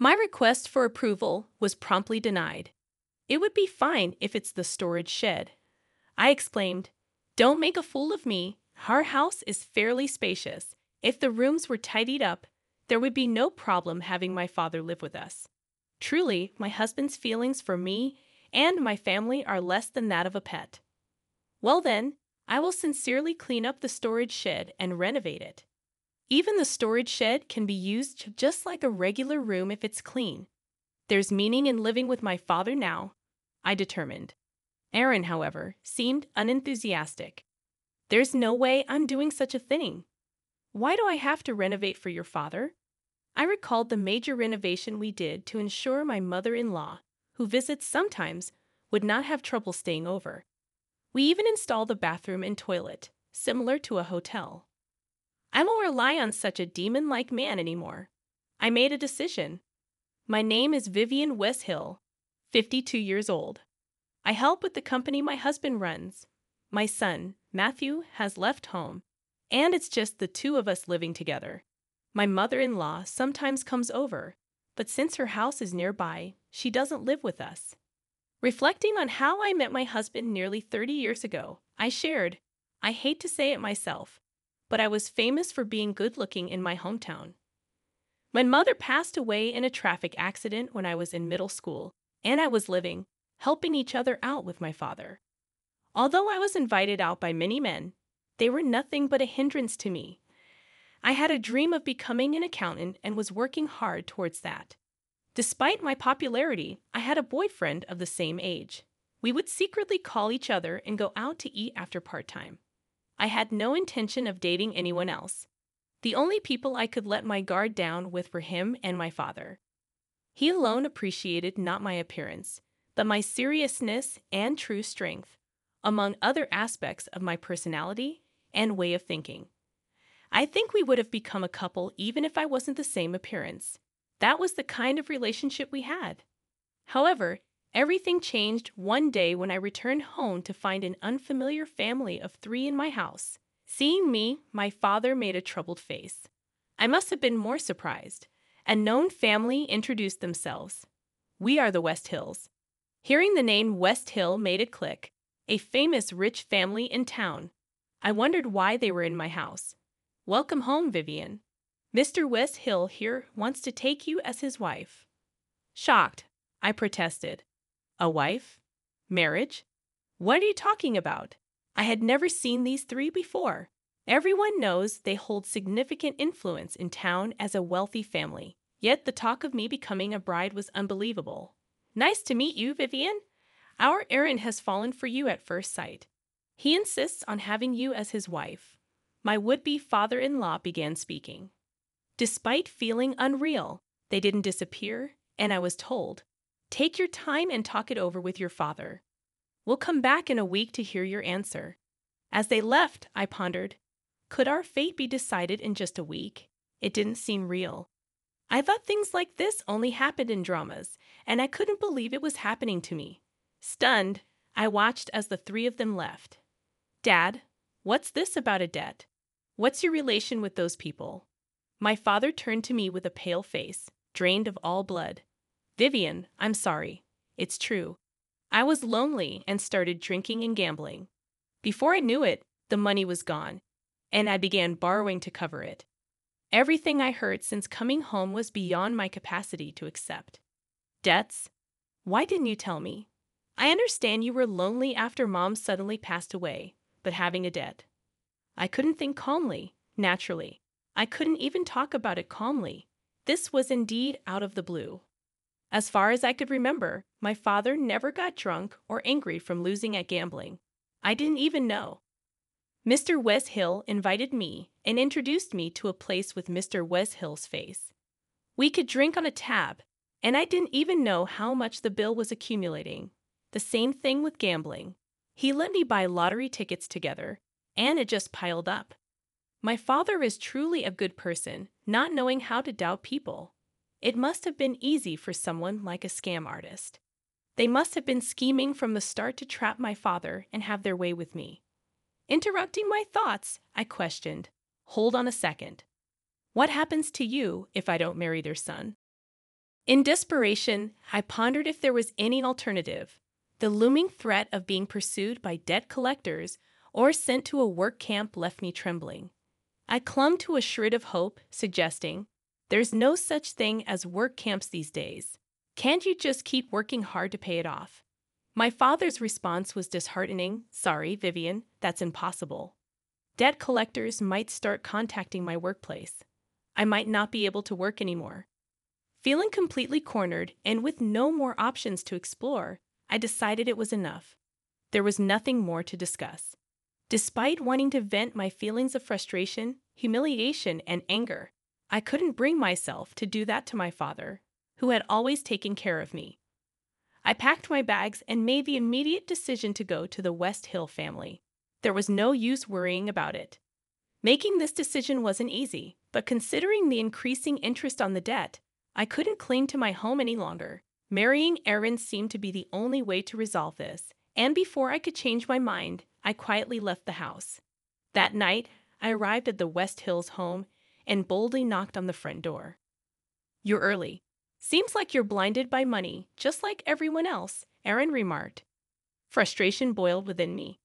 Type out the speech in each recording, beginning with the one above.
My request for approval was promptly denied. It would be fine if it's the storage shed. I exclaimed, "Don't make a fool of me. Our house is fairly spacious. If the rooms were tidied up, there would be no problem having my father live with us. Truly, my husband's feelings for me and my family are less than that of a pet." "Well then, I will sincerely clean up the storage shed and renovate it." "Even the storage shed can be used just like a regular room if it's clean. There's meaning in living with my father now," I determined. Aaron, however, seemed unenthusiastic. "There's no way I'm doing such a thing. Why do I have to renovate for your father?" I recalled the major renovation we did to ensure my mother-in-law, who visits sometimes, would not have trouble staying over. We even installed a bathroom and toilet, similar to a hotel. "I won't rely on such a demon-like man anymore." I made a decision. "My name is Vivian Westhill, 52 years old. I help with the company my husband runs. My son, Matthew, has left home, and it's just the two of us living together. My mother-in-law sometimes comes over, but since her house is nearby, she doesn't live with us." Reflecting on how I met my husband nearly 30 years ago, I shared, "I hate to say it myself, but I was famous for being good-looking in my hometown. My mother passed away in a traffic accident when I was in middle school, and I was helping each other out with my father. Although I was invited out by many men, they were nothing but a hindrance to me. I had a dream of becoming an accountant and was working hard towards that. Despite my popularity, I had a boyfriend of the same age. We would secretly call each other and go out to eat after part-time. I had no intention of dating anyone else. The only people I could let my guard down with were him and my father. He alone appreciated not my appearance, but my seriousness and true strength, among other aspects of my personality and way of thinking. I think we would have become a couple even if I wasn't the same appearance. That was the kind of relationship we had. However, everything changed one day when I returned home to find an unfamiliar family of 3 in my house. Seeing me, my father made a troubled face. I must have been more surprised. A known family introduced themselves. "We are the Westhills." Hearing the name Westhill made it click. A famous rich family in town. I wondered why they were in my house. "Welcome home, Vivian. Mr. Westhill here wants to take you as his wife." Shocked, I protested. "A wife? Marriage? What are you talking about?" I had never seen these 3 before. Everyone knows they hold significant influence in town as a wealthy family, yet the talk of me becoming a bride was unbelievable. "Nice to meet you, Vivian. Our Aaron has fallen for you at first sight. He insists on having you as his wife." My would-be father-in-law began speaking. Despite feeling unreal, they didn't disappear, and I was told, "Take your time and talk it over with your father. We'll come back in a week to hear your answer." As they left, I pondered, could our fate be decided in just a week? It didn't seem real. I thought things like this only happened in dramas, and I couldn't believe it was happening to me. Stunned, I watched as the 3 of them left. "Dad, what's this about a debt? What's your relation with those people?" My father turned to me with a pale face, drained of all blood. "Vivian, I'm sorry. It's true. I was lonely and started drinking and gambling. Before I knew it, the money was gone, and I began borrowing to cover it. Everything I heard since coming home was beyond my capacity to accept." "Debts? Why didn't you tell me? I understand you were lonely after Mom suddenly passed away, but having a debt." I couldn't think calmly, naturally. I couldn't even talk about it calmly. This was indeed out of the blue. As far as I could remember, my father never got drunk or angry from losing at gambling. I didn't even know. Mr. Westhill invited me and introduced me to a place with Mr. Westhill's face. We could drink on a tab, and I didn't even know how much the bill was accumulating. The same thing with gambling. He let me buy lottery tickets together, and it just piled up. My father is truly a good person, not knowing how to doubt people. It must have been easy for someone like a scam artist. They must have been scheming from the start to trap my father and have their way with me. Interrupting my thoughts, I questioned, "Hold on a second. What happens to you if I don't marry their son?" In desperation, I pondered if there was any alternative. The looming threat of being pursued by debt collectors or sent to a work camp left me trembling. I clung to a shred of hope, suggesting, "There's no such thing as work camps these days. Can't you just keep working hard to pay it off?" My father's response was disheartening. "Sorry, Vivian, that's impossible. Debt collectors might start contacting my workplace. I might not be able to work anymore." Feeling completely cornered and with no more options to explore, I decided it was enough. There was nothing more to discuss. Despite wanting to vent my feelings of frustration, humiliation, and anger, I couldn't bring myself to do that to my father, who had always taken care of me. I packed my bags and made the immediate decision to go to the West Hill family. There was no use worrying about it. Making this decision wasn't easy, but considering the increasing interest on the debt, I couldn't cling to my home any longer. Marrying Aaron seemed to be the only way to resolve this, and before I could change my mind, I quietly left the house. That night, I arrived at the West Hills home and boldly knocked on the front door. "You're early. Seems like you're blinded by money, just like everyone else," Aaron remarked. Frustration boiled within me,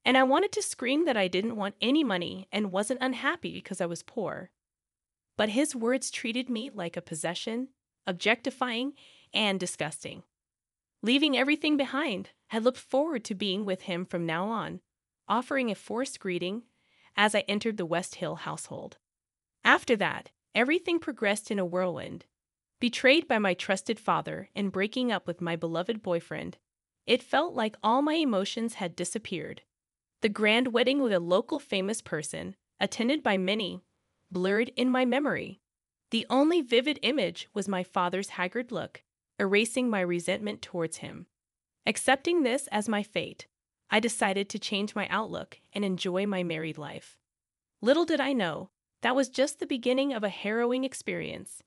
and I wanted to scream that I didn't want any money and wasn't unhappy because I was poor. But his words treated me like a possession, objectifying, and disgusting. Leaving everything behind, I looked forward to being with him from now on, offering a forced greeting as I entered the West Hill household. After that, everything progressed in a whirlwind. Betrayed by my trusted father and breaking up with my beloved boyfriend, it felt like all my emotions had disappeared. The grand wedding with a local famous person, attended by many, blurred in my memory. The only vivid image was my father's haggard look, erasing my resentment towards him. Accepting this as my fate, I decided to change my outlook and enjoy my married life. Little did I know, that was just the beginning of a harrowing experience.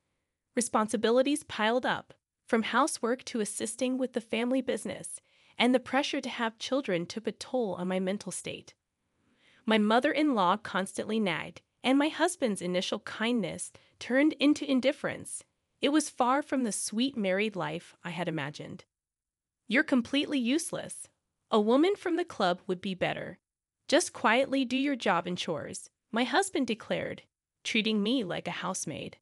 Responsibilities piled up, from housework to assisting with the family business, and the pressure to have children took a toll on my mental state. My mother-in-law constantly nagged, and my husband's initial kindness turned into indifference. It was far from the sweet married life I had imagined. "You're completely useless. A woman from the club would be better. Just quietly do your job and chores," my husband declared, treating me like a housemaid.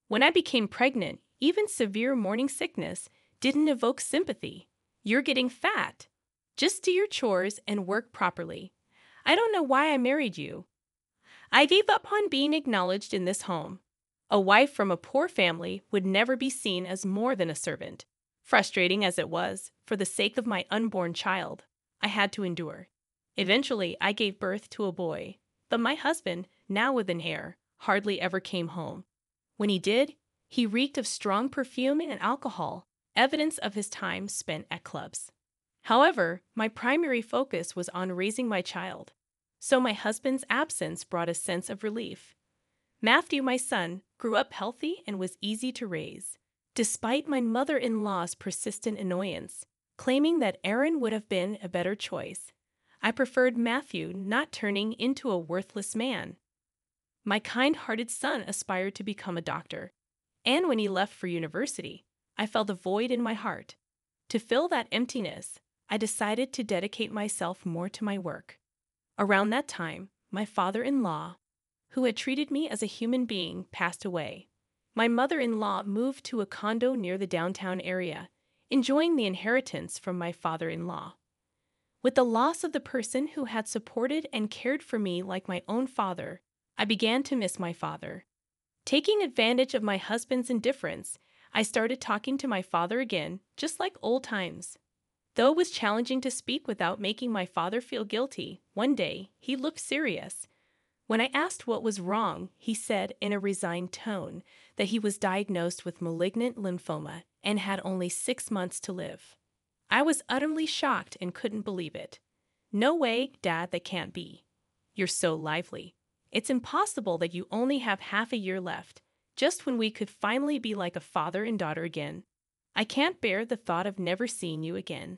When I became pregnant, even severe morning sickness didn't evoke sympathy. "You're getting fat. Just do your chores and work properly. I don't know why I married you." I gave up on being acknowledged in this home. A wife from a poor family would never be seen as more than a servant. Frustrating as it was, for the sake of my unborn child, I had to endure. Eventually, I gave birth to a boy, but my husband, now with an heir, hardly ever came home. When he did, he reeked of strong perfume and alcohol, evidence of his time spent at clubs. However, my primary focus was on raising my child, so my husband's absence brought a sense of relief. Matthew, my son, grew up healthy and was easy to raise, despite my mother-in-law's persistent annoyance, claiming that Aaron would have been a better choice. I preferred Matthew not turning into a worthless man. My kind-hearted son aspired to become a doctor, and when he left for university, I felt a void in my heart. To fill that emptiness, I decided to dedicate myself more to my work. Around that time, my father-in-law, who had treated me as a human being, passed away. My mother-in-law moved to a condo near the downtown area, enjoying the inheritance from my father-in-law. With the loss of the person who had supported and cared for me like my own father, I began to miss my father. Taking advantage of my husband's indifference, I started talking to my father again, just like old times. Though it was challenging to speak without making my father feel guilty, one day he looked serious. When I asked what was wrong, he said in a resigned tone that he was diagnosed with malignant lymphoma and had only 6 months to live. I was utterly shocked and couldn't believe it. "No way, Dad, that can't be. You're so lively. It's impossible that you only have half a year left, just when we could finally be like a father and daughter again. I can't bear the thought of never seeing you again."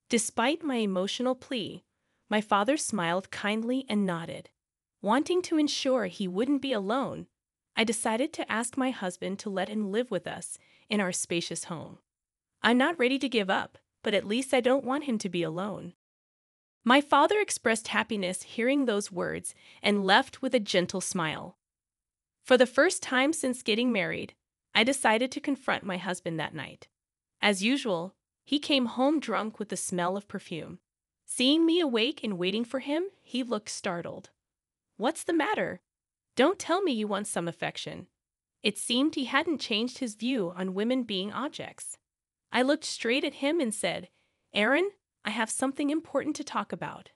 Despite my emotional plea, my father smiled kindly and nodded. Wanting to ensure he wouldn't be alone, I decided to ask my husband to let him live with us in our spacious home. I'm not ready to give up, but at least I don't want him to be alone. My father expressed happiness hearing those words and left with a gentle smile. For the first time since getting married, I decided to confront my husband that night. As usual, he came home drunk with the smell of perfume. Seeing me awake and waiting for him, he looked startled. "What's the matter? Don't tell me you want some affection." It seemed he hadn't changed his view on women being objects. I looked straight at him and said, "Aaron, I have something important to talk about.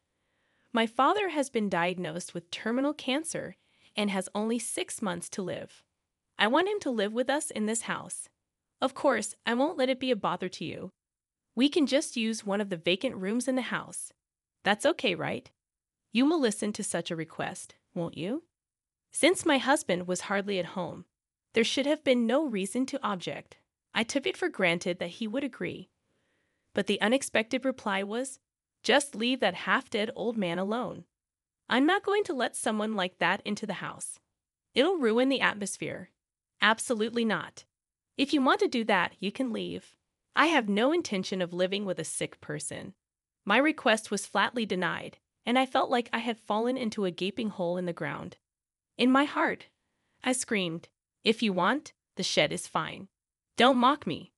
My father has been diagnosed with terminal cancer and has only 6 months to live. I want him to live with us in this house. Of course, I won't let it be a bother to you. We can just use one of the vacant rooms in the house. That's okay, right? You will listen to such a request, won't you?" Since my husband was hardly at home, there should have been no reason to object. I took it for granted that he would agree. But the unexpected reply was, "Just leave that half-dead old man alone. I'm not going to let someone like that into the house. It'll ruin the atmosphere." "Absolutely not. If you want to do that, you can leave. I have no intention of living with a sick person." My request was flatly denied, and I felt like I had fallen into a gaping hole in the ground. In my heart, I screamed, "If you want, the shed is fine. Don't mock me.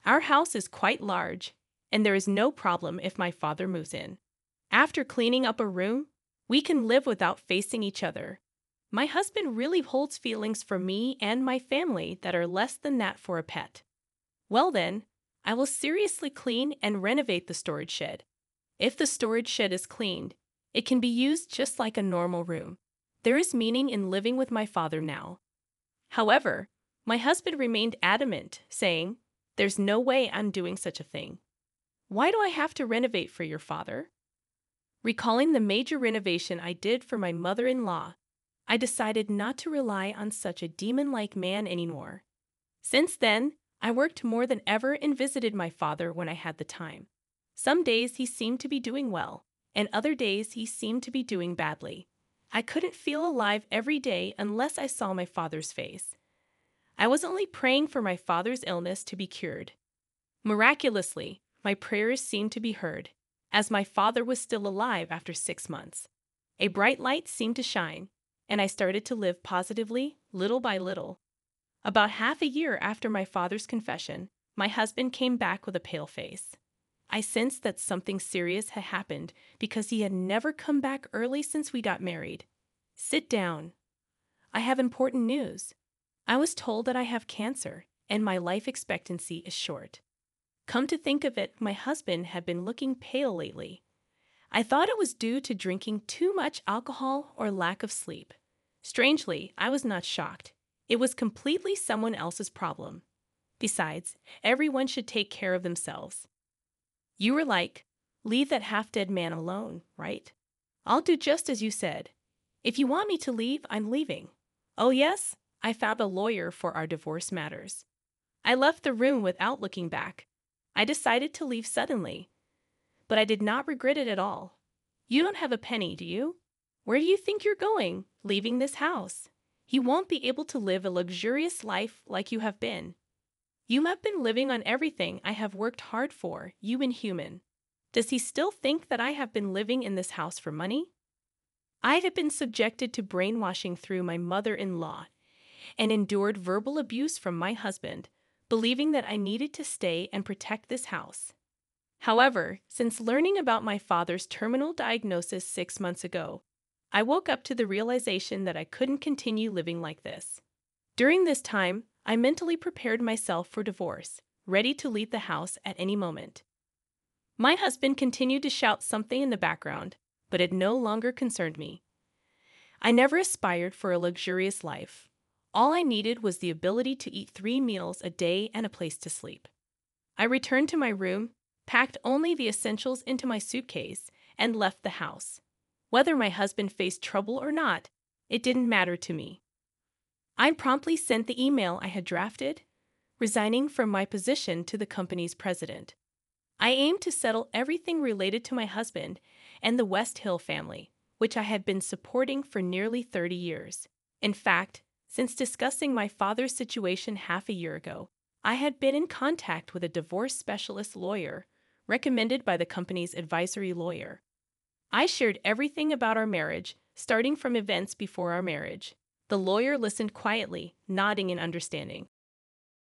Our house is quite large, and there is no problem if my father moves in. After cleaning up a room, we can live without facing each other. My husband really holds feelings for me and my family that are less than that for a pet. Well then, I will seriously clean and renovate the storage shed. If the storage shed is cleaned, it can be used just like a normal room. There is meaning in living with my father now." However, my husband remained adamant, saying, "There's no way I'm doing such a thing. Why do I have to renovate for your father?" Recalling the major renovation I did for my mother-in-law, I decided not to rely on such a demon-like man anymore. Since then, I worked more than ever and visited my father when I had the time. Some days he seemed to be doing well, and other days he seemed to be doing badly. I couldn't feel alive every day unless I saw my father's face. I was only praying for my father's illness to be cured. Miraculously, my prayers seemed to be heard, as my father was still alive after 6 months. A bright light seemed to shine, and I started to live positively, little by little. About half a year after my father's confession, my husband came back with a pale face. I sensed that something serious had happened because he had never come back early since we got married. "Sit down. I have important news. I was told that I have cancer, and my life expectancy is short." Come to think of it, my husband had been looking pale lately. I thought it was due to drinking too much alcohol or lack of sleep. Strangely, I was not shocked. It was completely someone else's problem. Besides, everyone should take care of themselves. "You were like, leave that half-dead man alone, right? I'll do just as you said. If you want me to leave, I'm leaving. Oh yes, I found a lawyer for our divorce matters." I left the room without looking back. I decided to leave suddenly, but I did not regret it at all. You don't have a penny, do you? Where do you think you're going, leaving this house? You won't be able to live a luxurious life like you have been. You have been living on everything I have worked hard for, you inhuman. Does he still think that I have been living in this house for money? I had been subjected to brainwashing through my mother-in-law and endured verbal abuse from my husband, believing that I needed to stay and protect this house. However, since learning about my father's terminal diagnosis 6 months ago, I woke up to the realization that I couldn't continue living like this. During this time, I mentally prepared myself for divorce, ready to leave the house at any moment. My husband continued to shout something in the background, but it no longer concerned me. I never aspired for a luxurious life. All I needed was the ability to eat 3 meals a day and a place to sleep. I returned to my room, packed only the essentials into my suitcase, and left the house. Whether my husband faced trouble or not, it didn't matter to me. I promptly sent the email I had drafted, resigning from my position to the company's president. I aimed to settle everything related to my husband and the West Hill family, which I had been supporting for nearly 30 years. In fact, since discussing my father's situation half a year ago, I had been in contact with a divorce specialist lawyer recommended by the company's advisory lawyer. I shared everything about our marriage, starting from events before our marriage. The lawyer listened quietly, nodding in understanding.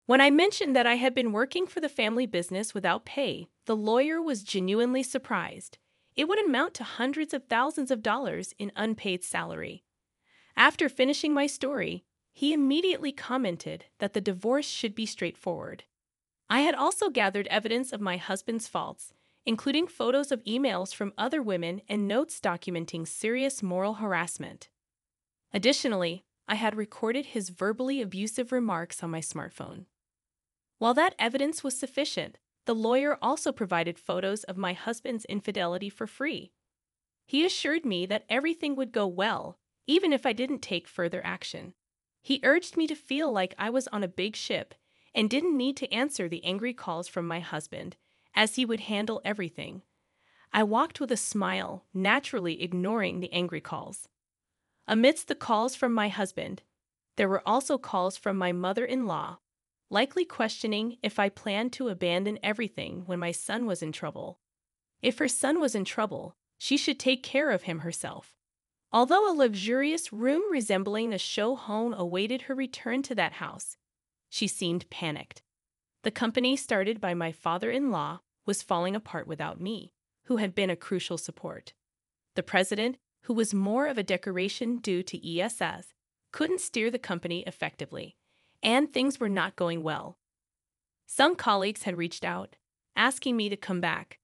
When I mentioned that I had been working for the family business without pay, the lawyer was genuinely surprised. It would amount to hundreds of thousands of dollars in unpaid salary. After finishing my story, he immediately commented that the divorce should be straightforward. I had also gathered evidence of my husband's faults, including photos of emails from other women and notes documenting serious moral harassment. Additionally, I had recorded his verbally abusive remarks on my smartphone. While that evidence was sufficient, the lawyer also provided photos of my husband's infidelity for free. He assured me that everything would go well, even if I didn't take further action. He urged me to feel like I was on a big ship and didn't need to answer the angry calls from my husband, as he would handle everything. I walked with a smile, naturally ignoring the angry calls. Amidst the calls from my husband, there were also calls from my mother-in-law, likely questioning if I planned to abandon everything when my son was in trouble. If her son was in trouble, she should take care of him herself. Although a luxurious room resembling a show home awaited her return to that house, she seemed panicked. The company started by my father-in-law was falling apart without me, who had been a crucial support. The president, who was more of a decoration due to ESS, couldn't steer the company effectively, and things were not going well. Some colleagues had reached out, asking me to come back,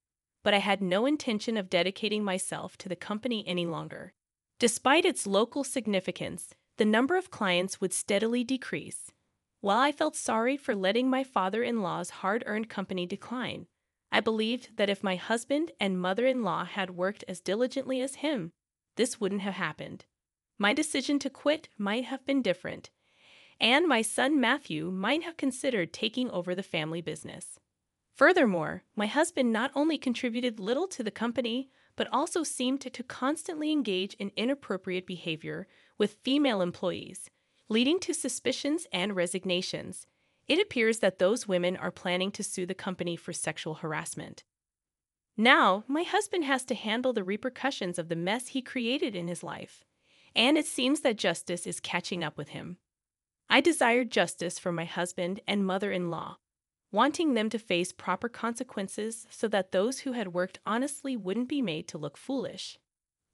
but I had no intention of dedicating myself to the company any longer. Despite its local significance, the number of clients would steadily decrease. While I felt sorry for letting my father-in-law's hard-earned company decline, I believed that if my husband and mother-in-law had worked as diligently as him, this wouldn't have happened. My decision to quit might have been different, and my son Matthew might have considered taking over the family business. Furthermore, my husband not only contributed little to the company, but also seemed to constantly engage in inappropriate behavior with female employees, leading to suspicions and resignations. It appears that those women are planning to sue the company for sexual harassment. Now, my husband has to handle the repercussions of the mess he created in his life, and it seems that justice is catching up with him. I desired justice for my husband and mother-in-law, wanting them to face proper consequences so that those who had worked honestly wouldn't be made to look foolish.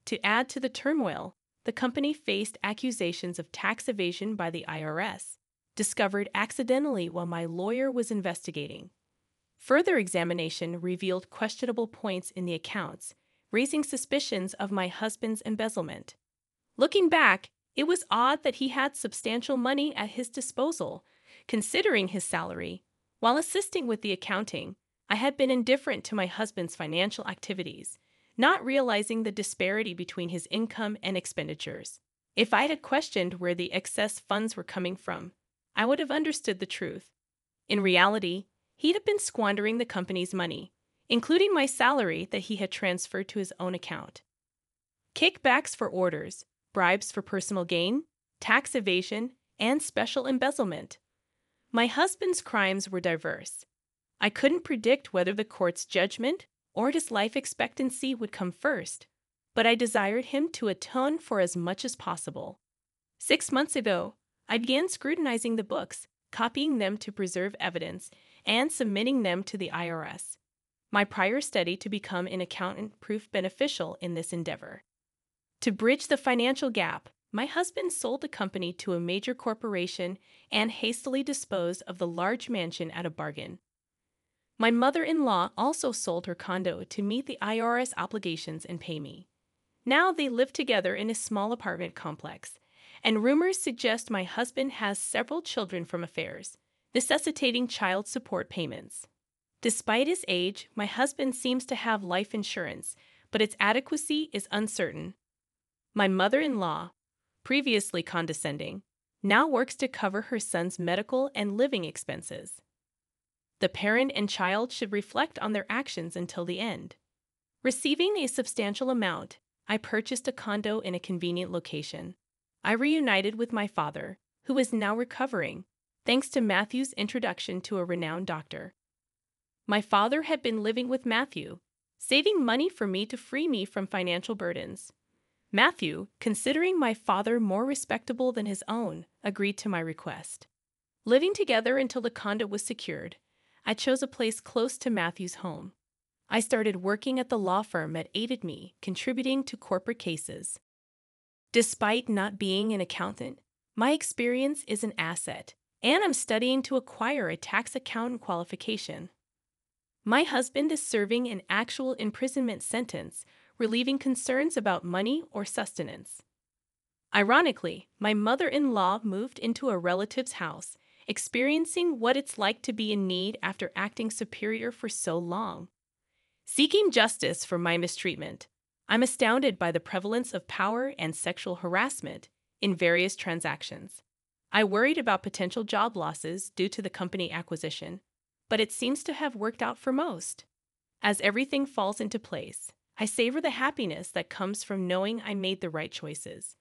To add to the turmoil, the company faced accusations of tax evasion by the IRS, discovered accidentally while my lawyer was investigating. Further examination revealed questionable points in the accounts, raising suspicions of my husband's embezzlement. Looking back, it was odd that he had substantial money at his disposal, considering his salary. While assisting with the accounting, I had been indifferent to my husband's financial activities, not realizing the disparity between his income and expenditures. If I had questioned where the excess funds were coming from, I would have understood the truth. In reality, he'd have been squandering the company's money, including my salary that he had transferred to his own account. Kickbacks for orders, bribes for personal gain, tax evasion, and special embezzlement. My husband's crimes were diverse. I couldn't predict whether the court's judgment or his life expectancy would come first, but I desired him to atone for as much as possible. 6 months ago, I began scrutinizing the books, copying them to preserve evidence, and submitting them to the IRS. My prior study to become an accountant proved beneficial in this endeavor. To bridge the financial gap, my husband sold the company to a major corporation and hastily disposed of the large mansion at a bargain. My mother-in-law also sold her condo to meet the IRS obligations and pay me. Now they live together in a small apartment complex, and rumors suggest my husband has several children from affairs, necessitating child support payments. Despite his age, my husband seems to have life insurance, but its adequacy is uncertain. My mother-in-law, previously condescending, now works to cover her son's medical and living expenses. The parent and child should reflect on their actions until the end. Receiving a substantial amount, I purchased a condo in a convenient location. I reunited with my father, who is now recovering, thanks to Matthew's introduction to a renowned doctor. My father had been living with Matthew, saving money for me to free me from financial burdens. Matthew, considering my father more respectable than his own, agreed to my request. Living together until the condo was secured, I chose a place close to Matthew's home. I started working at the law firm that aided me, contributing to corporate cases. Despite not being an accountant, my experience is an asset, and I'm studying to acquire a tax accountant qualification. My husband is serving an actual imprisonment sentence, relieving concerns about money or sustenance. Ironically, my mother-in-law moved into a relative's house, experiencing what it's like to be in need after acting superior for so long. Seeking justice for my mistreatment, I'm astounded by the prevalence of power and sexual harassment in various transactions. I worried about potential job losses due to the company acquisition, but it seems to have worked out for most. As everything falls into place, I savor the happiness that comes from knowing I made the right choices.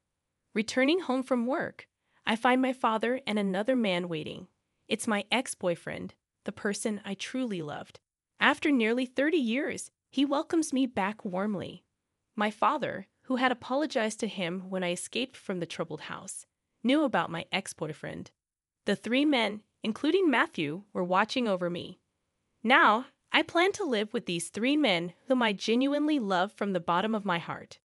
Returning home from work, I find my father and another man waiting. It's my ex-boyfriend, the person I truly loved. After nearly 30 years, he welcomes me back warmly. My father, who had apologized to him when I escaped from the troubled house, knew about my ex-boyfriend. The three men, including Matthew, were watching over me. Now, I plan to live with these three men whom I genuinely love from the bottom of my heart.